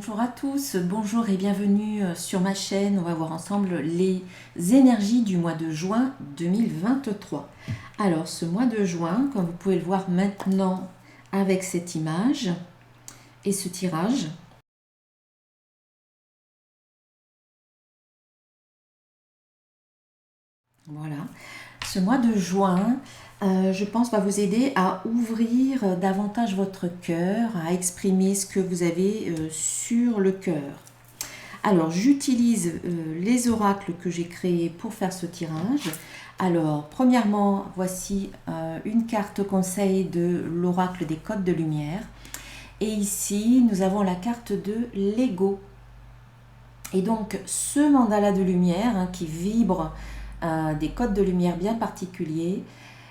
Bonjour à tous, bonjour et bienvenue sur ma chaîne. On va voir ensemble les énergies du mois de juin 2023. Alors ce mois de juin, comme vous pouvez le voir maintenant avec cette image et ce tirage, voilà, ce mois de juin, je pense, va vous aider à ouvrir davantage votre cœur, à exprimer ce que vous avez sur le cœur. Alors, j'utilise les oracles que j'ai créés pour faire ce tirage. Alors, premièrement, voici une carte conseil de l'oracle des codes de lumière. Et ici, nous avons la carte de l'ego. Et donc, ce mandala de lumière qui vibre des codes de lumière bien particuliers,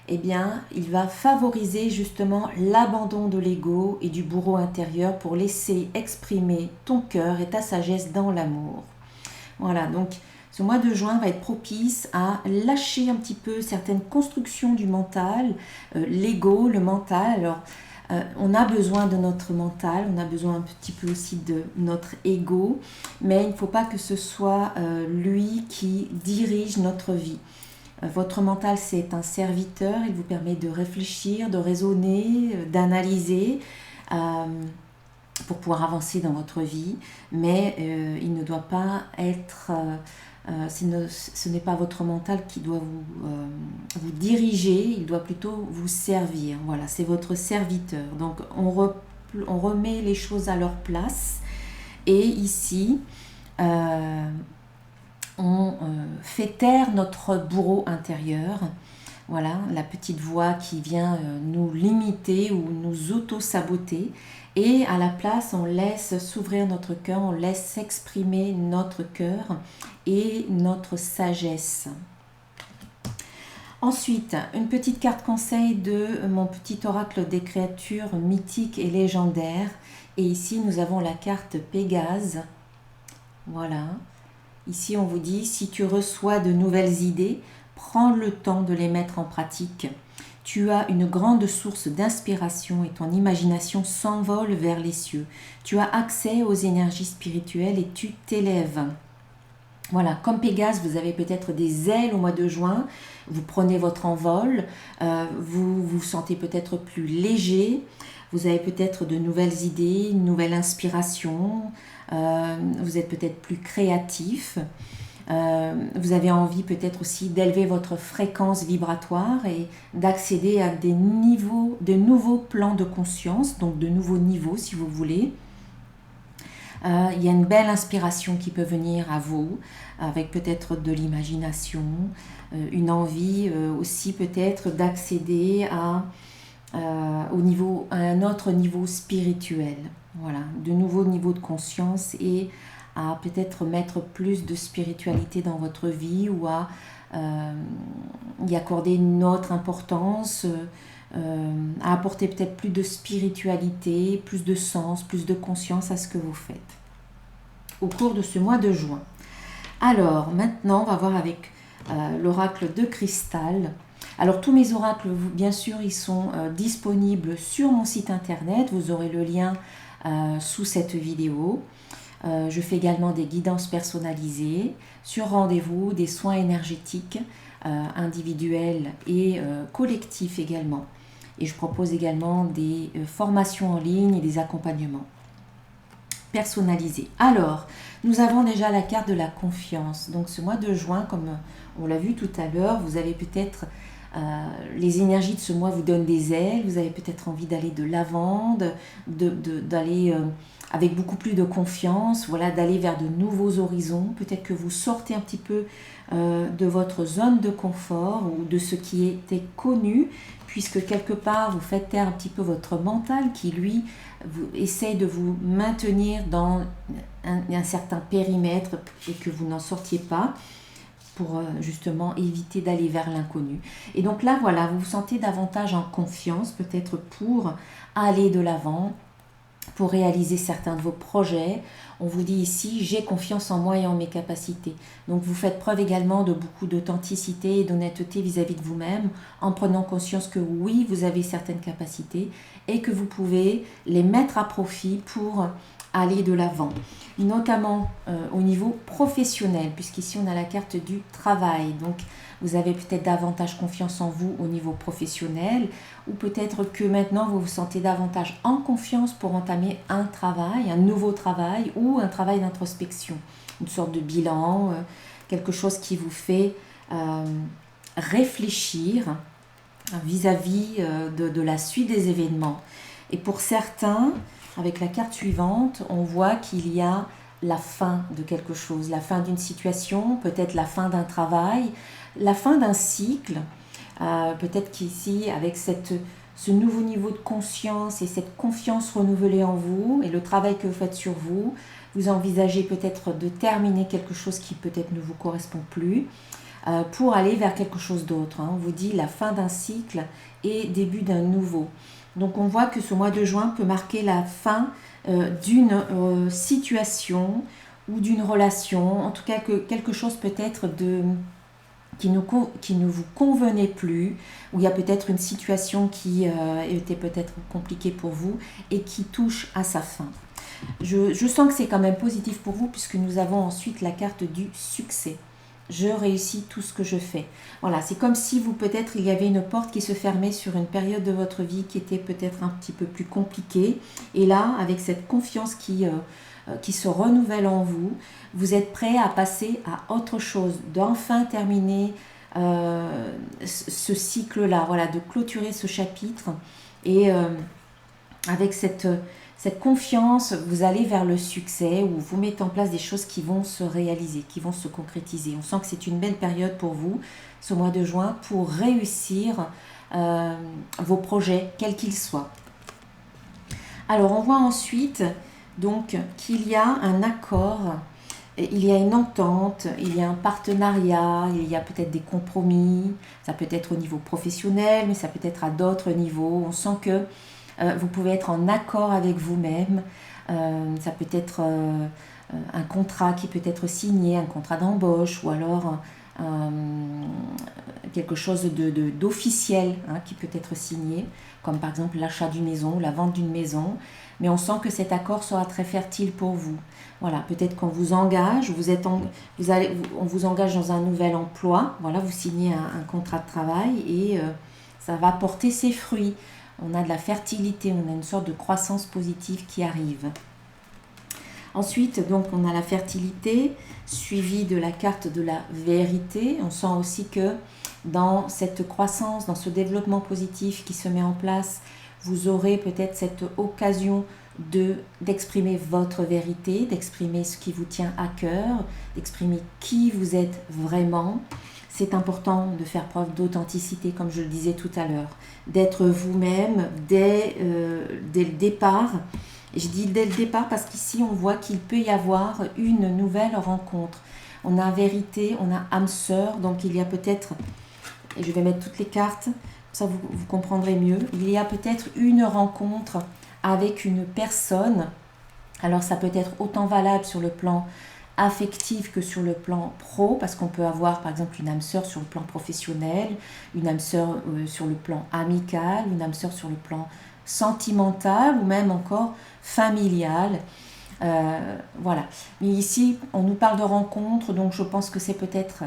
eh bien, il va favoriser justement l'abandon de l'ego et du bourreau intérieur pour laisser exprimer ton cœur et ta sagesse dans l'amour. Voilà, donc ce mois de juin va être propice à lâcher un petit peu certaines constructions du mental, l'ego, le mental. Alors, on a besoin de notre mental, on a besoin un petit peu aussi de notre ego, mais il ne faut pas que ce soit lui qui dirige notre vie. Votre mental, c'est un serviteur, il vous permet de réfléchir, de raisonner, d'analyser pour pouvoir avancer dans votre vie, mais il ne doit pas être, ce n'est pas votre mental qui doit vous diriger, il doit plutôt vous servir. Voilà, c'est votre serviteur. Donc on remet les choses à leur place et ici, on fait taire notre bourreau intérieur, voilà, la petite voix qui vient nous limiter ou nous auto-saboter, et à la place on laisse s'ouvrir notre cœur, on laisse s'exprimer notre cœur et notre sagesse. Ensuite, une petite carte conseil de mon petit oracle des créatures mythiques et légendaires, et ici nous avons la carte Pégase, voilà. Ici, on vous dit, si tu reçois de nouvelles idées, prends le temps de les mettre en pratique. Tu as une grande source d'inspiration et ton imagination s'envole vers les cieux. Tu as accès aux énergies spirituelles et tu t'élèves. Voilà, comme Pégase, vous avez peut-être des ailes au mois de juin, vous prenez votre envol, vous vous sentez peut-être plus léger, vous avez peut-être de nouvelles idées, une nouvelle inspiration, vous êtes peut-être plus créatif, vous avez envie peut-être aussi d'élever votre fréquence vibratoire et d'accéder à des niveaux, de nouveaux plans de conscience, donc de nouveaux niveaux si vous voulez. Il y a une belle inspiration qui peut venir à vous, avec peut-être de l'imagination, une envie aussi peut-être d'accéder à un autre niveau spirituel. Voilà, de nouveaux niveaux de conscience et à peut-être mettre plus de spiritualité dans votre vie ou à y accorder une autre importance, à apporter peut-être plus de spiritualité, plus de sens, plus de conscience à ce que vous faites au cours de ce mois de juin. Alors maintenant, on va voir avec l'oracle de cristal. Alors tous mes oracles, bien sûr, ils sont disponibles sur mon site internet. Vous aurez le lien sous cette vidéo. Je fais également des guidances personnalisées sur rendez-vous, des soins énergétiques individuels et collectifs également. Et je propose également des formations en ligne et des accompagnements personnalisés. Alors, nous avons déjà la carte de la confiance. Donc ce mois de juin, comme on l'a vu tout à l'heure, vous avez peut-être les énergies de ce mois vous donnent des ailes, vous avez peut-être envie d'aller de l'avant, d'aller avec beaucoup plus de confiance, voilà, d'aller vers de nouveaux horizons. Peut-être que vous sortez un petit peu de votre zone de confort ou de ce qui était connu, puisque quelque part vous faites taire un petit peu votre mental qui lui essaye de vous maintenir dans un certain périmètre et que vous n'en sortiez pas, pour justement éviter d'aller vers l'inconnu. Et donc là, voilà, vous vous sentez davantage en confiance, peut-être pour aller de l'avant, pour réaliser certains de vos projets. On vous dit ici, j'ai confiance en moi et en mes capacités. Donc vous faites preuve également de beaucoup d'authenticité et d'honnêteté vis-à-vis de vous-même, en prenant conscience que oui, vous avez certaines capacités et que vous pouvez les mettre à profit pour aller de l'avant, notamment au niveau professionnel, puisqu'ici on a la carte du travail. Donc vous avez peut-être davantage confiance en vous au niveau professionnel, ou peut-être que maintenant vous vous sentez davantage en confiance pour entamer un travail, un nouveau travail ou un travail d'introspection, une sorte de bilan, quelque chose qui vous fait réfléchir vis-à-vis de la suite des événements. Et pour certains, avec la carte suivante, on voit qu'il y a la fin de quelque chose, la fin d'une situation, peut-être la fin d'un travail, la fin d'un cycle. Peut-être qu'ici, avec ce nouveau niveau de conscience et cette confiance renouvelée en vous et le travail que vous faites sur vous, vous envisagez peut-être de terminer quelque chose qui peut-être ne vous correspond plus pour aller vers quelque chose d'autre. On vous dit la fin d'un cycle et début d'un nouveau. Donc on voit que ce mois de juin peut marquer la fin d'une situation ou d'une relation, en tout cas que quelque chose peut-être qui ne vous convenait plus, où il y a peut-être une situation qui était peut-être compliquée pour vous et qui touche à sa fin. Je sens que c'est quand même positif pour vous puisque nous avons ensuite la carte du succès. Je réussis tout ce que je fais. Voilà, c'est comme si peut-être il y avait une porte qui se fermait sur une période de votre vie qui était peut-être un petit peu plus compliquée. Et là, avec cette confiance qui se renouvelle en vous, vous êtes prêt à passer à autre chose, d'enfin terminer ce cycle-là, voilà, de clôturer ce chapitre. Et avec cette confiance, vous allez vers le succès où vous mettez en place des choses qui vont se réaliser, qui vont se concrétiser. On sent que c'est une belle période pour vous, ce mois de juin, pour réussir vos projets, quels qu'ils soient. Alors, on voit ensuite donc qu'il y a un accord, il y a une entente, il y a un partenariat, il y a peut-être des compromis, ça peut être au niveau professionnel, mais ça peut être à d'autres niveaux. On sent que vous pouvez être en accord avec vous-même. Ça peut être un contrat qui peut être signé, un contrat d'embauche ou alors quelque chose d'officiel qui peut être signé, comme par exemple l'achat d'une maison ou la vente d'une maison. Mais on sent que cet accord sera très fertile pour vous. Voilà, peut-être qu'on vous engage, on vous engage dans un nouvel emploi. Voilà, vous signez un contrat de travail et ça va porter ses fruits. On a de la fertilité, on a une sorte de croissance positive qui arrive. Ensuite, donc, on a la fertilité suivie de la carte de la vérité. On sent aussi que dans cette croissance, dans ce développement positif qui se met en place, vous aurez peut-être cette occasion d'exprimer votre vérité, d'exprimer ce qui vous tient à cœur, d'exprimer qui vous êtes vraiment. C'est important de faire preuve d'authenticité, comme je le disais tout à l'heure, d'être vous-même dès le départ. Et je dis dès le départ parce qu'ici, on voit qu'il peut y avoir une nouvelle rencontre. On a vérité, on a âme sœur, donc il y a peut-être, et je vais mettre toutes les cartes, ça vous comprendrez mieux, il y a peut-être une rencontre avec une personne. Alors ça peut être autant valable sur le plan affective que sur le plan pro, parce qu'on peut avoir par exemple une âme sœur sur le plan professionnel, une âme sœur sur le plan amical, une âme sœur sur le plan sentimental ou même encore familial. Voilà. Mais ici, on nous parle de rencontre, donc je pense que c'est peut-être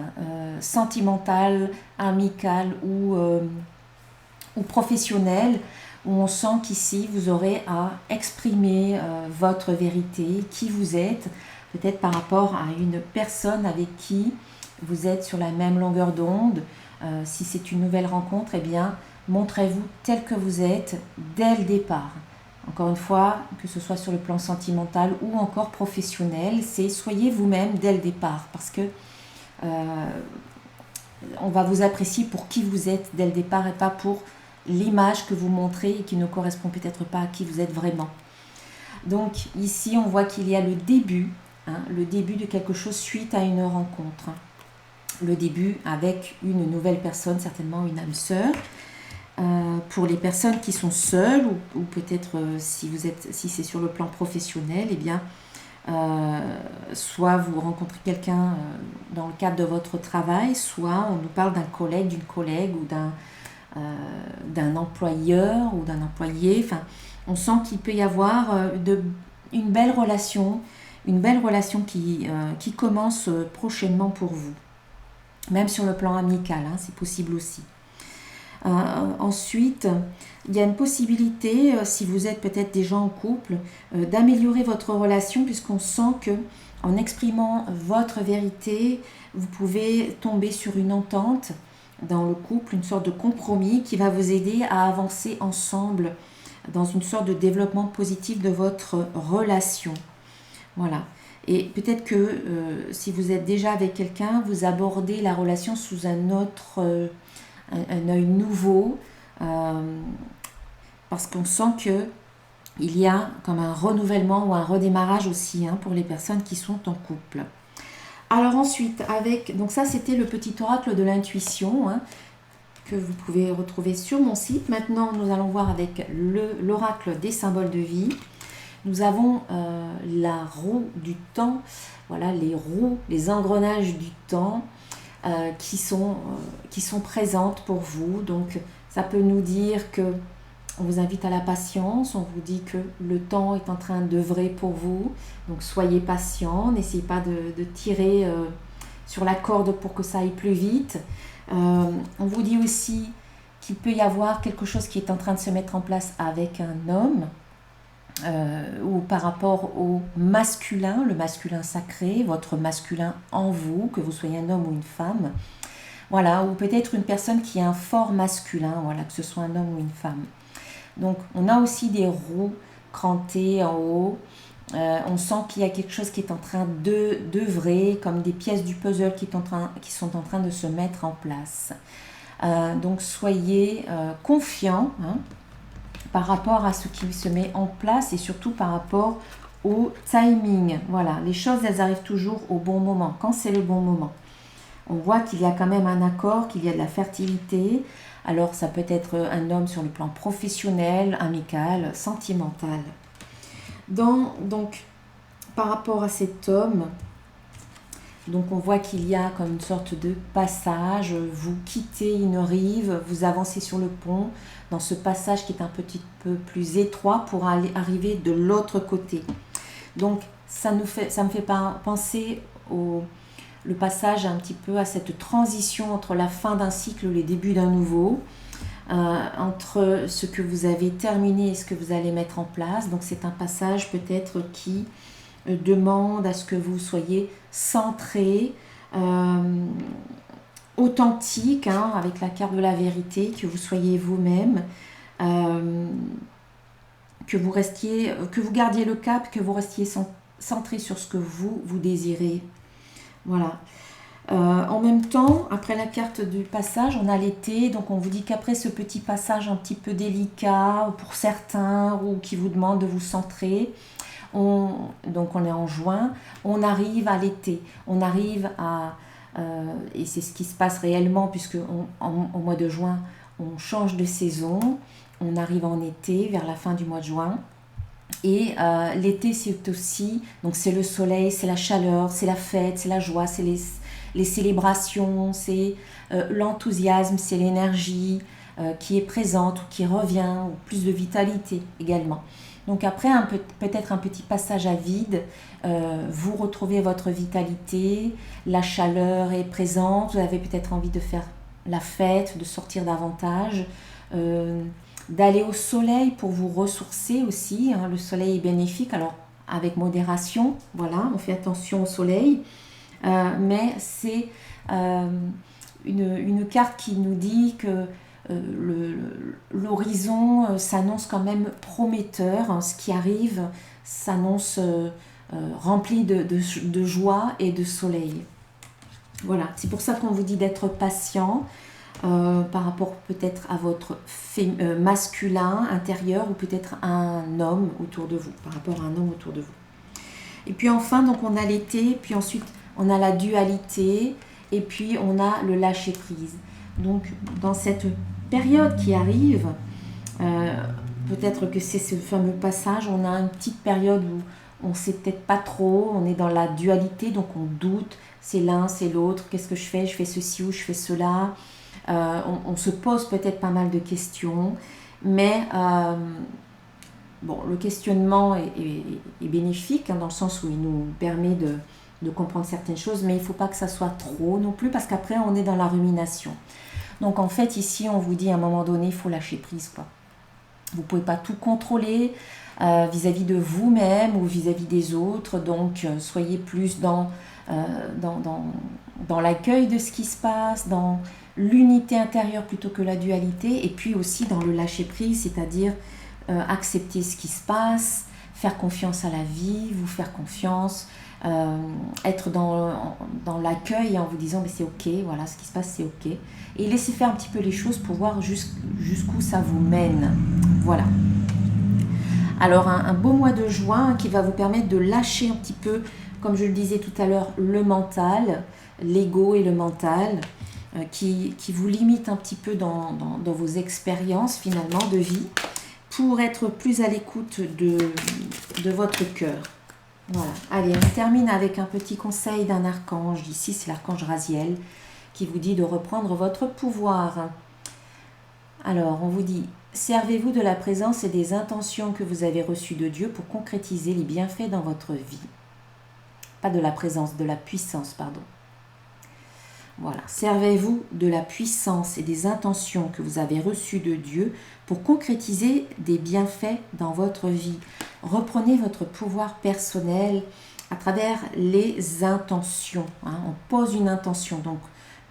sentimental, amical ou professionnel, où on sent qu'ici, vous aurez à exprimer votre vérité, qui vous êtes, peut-être par rapport à une personne avec qui vous êtes sur la même longueur d'onde. Si c'est une nouvelle rencontre, eh bien, montrez-vous tel que vous êtes dès le départ. Encore une fois, que ce soit sur le plan sentimental ou encore professionnel, c'est soyez vous-même dès le départ, parce que on va vous apprécier pour qui vous êtes dès le départ et pas pour l'image que vous montrez et qui ne correspond peut-être pas à qui vous êtes vraiment. Donc ici, on voit qu'il y a le début de quelque chose suite à une rencontre. Le début avec une nouvelle personne, certainement une âme sœur. Pour les personnes qui sont seules ou peut-être si c'est sur le plan professionnel, eh bien, soit vous rencontrez quelqu'un dans le cadre de votre travail, soit on nous parle d'un collègue, d'une collègue ou d'un employeur ou d'un employé. Enfin, on sent qu'il peut y avoir une belle relation, qui commence prochainement pour vous. Même sur le plan amical, hein, c'est possible aussi. Ensuite, il y a une possibilité, si vous êtes peut-être déjà en couple, d'améliorer votre relation puisqu'on sent que en exprimant votre vérité, vous pouvez tomber sur une entente dans le couple, une sorte de compromis qui va vous aider à avancer ensemble dans une sorte de développement positif de votre relation. Voilà. Et peut-être que si vous êtes déjà avec quelqu'un, vous abordez la relation sous un autre, un œil nouveau, parce qu'on sent que il y a comme un renouvellement ou un redémarrage aussi hein, pour les personnes qui sont en couple. Alors ensuite, donc ça c'était le petit oracle de l'intuition hein, que vous pouvez retrouver sur mon site. Maintenant, nous allons voir avec l'oracle des symboles de vie. Nous avons la roue du temps, voilà les roues, les engrenages du temps qui sont présentes pour vous. Donc ça peut nous dire que on vous invite à la patience, on vous dit que le temps est en train d'œuvrer pour vous. Donc soyez patient, n'essayez pas de tirer sur la corde pour que ça aille plus vite. On vous dit aussi qu'il peut y avoir quelque chose qui est en train de se mettre en place avec un homme. Ou par rapport au masculin, le masculin sacré, votre masculin en vous, que vous soyez un homme ou une femme, voilà, ou peut-être une personne qui a un fort masculin, voilà, que ce soit un homme ou une femme. Donc on a aussi des roues crantées en haut, on sent qu'il y a quelque chose qui est en train d'œuvrer, comme des pièces du puzzle qui sont en train de se mettre en place. Donc soyez confiants, hein, par rapport à ce qui se met en place et surtout par rapport au timing. Voilà, les choses, elles arrivent toujours au bon moment, quand c'est le bon moment. On voit qu'il y a quand même un accord, qu'il y a de la fertilité. Alors, ça peut être un homme sur le plan professionnel, amical, sentimental. Donc, par rapport à cet homme, donc on voit qu'il y a comme une sorte de passage, vous quittez une rive, vous avancez sur le pont, dans ce passage qui est un petit peu plus étroit pour arriver de l'autre côté. Donc ça me fait penser le passage un petit peu à cette transition entre la fin d'un cycle et le début d'un nouveau, entre ce que vous avez terminé et ce que vous allez mettre en place. Donc c'est un passage peut-être qui demande à ce que vous soyez centré, authentique, hein, avec la carte de la vérité, que vous soyez vous-même, que vous gardiez le cap, que vous restiez centré sur ce que vous désirez. Voilà. En même temps, après la carte du passage, on a l'été, donc on vous dit qu'après ce petit passage un petit peu délicat pour certains ou qui vous demande de vous centrer, donc on est en juin, on arrive à l'été, on arrive à et c'est ce qui se passe réellement puisque au mois de juin on change de saison, on arrive en été vers la fin du mois de juin et l'été c'est aussi, donc c'est le soleil, c'est la chaleur, c'est la fête, c'est la joie, c'est les célébrations, c'est l'enthousiasme, c'est l'énergie qui est présente ou qui revient, ou plus de vitalité également. Donc après peut-être un petit passage à vide, vous retrouvez votre vitalité, la chaleur est présente, vous avez peut-être envie de faire la fête, de sortir davantage, d'aller au soleil pour vous ressourcer aussi, hein. Le soleil est bénéfique, alors avec modération, voilà, on fait attention au soleil, mais c'est une carte qui nous dit que l'horizon s'annonce quand même prometteur, hein. Ce qui arrive s'annonce rempli de joie et de soleil. Voilà, c'est pour ça qu'on vous dit d'être patient par rapport peut-être à votre masculin intérieur ou peut-être à un homme autour de vous, par rapport à un homme autour de vous. Et puis enfin, donc on a l'été, puis ensuite on a la dualité et puis on a le lâcher prise. Donc dans cette période qui arrive, peut-être que c'est ce fameux passage, on a une petite période où on ne sait peut-être pas trop, on est dans la dualité, donc on doute, c'est l'un, c'est l'autre, qu'est-ce que je fais ceci ou je fais cela, on se pose peut-être pas mal de questions, mais bon, le questionnement est bénéfique, hein, dans le sens où il nous permet de comprendre certaines choses, mais il ne faut pas que ça soit trop non plus, parce qu'après on est dans la rumination. Donc en fait ici on vous dit à un moment donné il faut lâcher prise, quoi. Vous ne pouvez pas tout contrôler vis-à-vis de vous-même ou vis-à-vis des autres, donc soyez plus dans l'accueil de ce qui se passe, dans l'unité intérieure plutôt que la dualité, et puis aussi dans le lâcher prise, c'est-à-dire accepter ce qui se passe, faire confiance à la vie, vous faire confiance, être dans l'accueil en vous disant mais c'est ok, voilà, ce qui se passe c'est ok, et laisser faire un petit peu les choses pour voir jusqu'où ça vous mène. Voilà. Alors un beau mois de juin qui va vous permettre de lâcher un petit peu, comme je le disais tout à l'heure, le mental, l'ego et le mental, qui vous limite un petit peu dans vos expériences finalement de vie, pour être plus à l'écoute de votre cœur. Voilà. Allez, on termine avec un petit conseil d'un archange. Ici, c'est l'archange Raziel qui vous dit de reprendre votre pouvoir. Alors, on vous dit, servez-vous de la présence et des intentions que vous avez reçues de Dieu pour concrétiser les bienfaits dans votre vie. Pas de la présence, de la puissance, pardon. Voilà, servez-vous de la puissance et des intentions que vous avez reçues de Dieu pour concrétiser des bienfaits dans votre vie. Reprenez votre pouvoir personnel à travers les intentions. Hein. On pose une intention, donc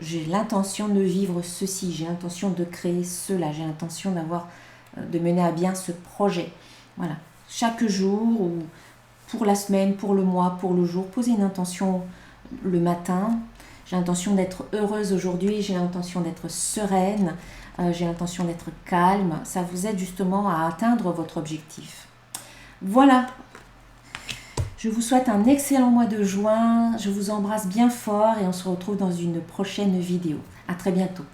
j'ai l'intention de vivre ceci, j'ai l'intention de créer cela, j'ai l'intention de mener à bien ce projet. Voilà, chaque jour ou pour la semaine, pour le mois, pour le jour, posez une intention le matin. J'ai l'intention d'être heureuse aujourd'hui, j'ai l'intention d'être sereine, j'ai l'intention d'être calme. Ça vous aide justement à atteindre votre objectif. Voilà. Je vous souhaite un excellent mois de juin. Je vous embrasse bien fort et on se retrouve dans une prochaine vidéo. À très bientôt.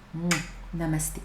Namasté.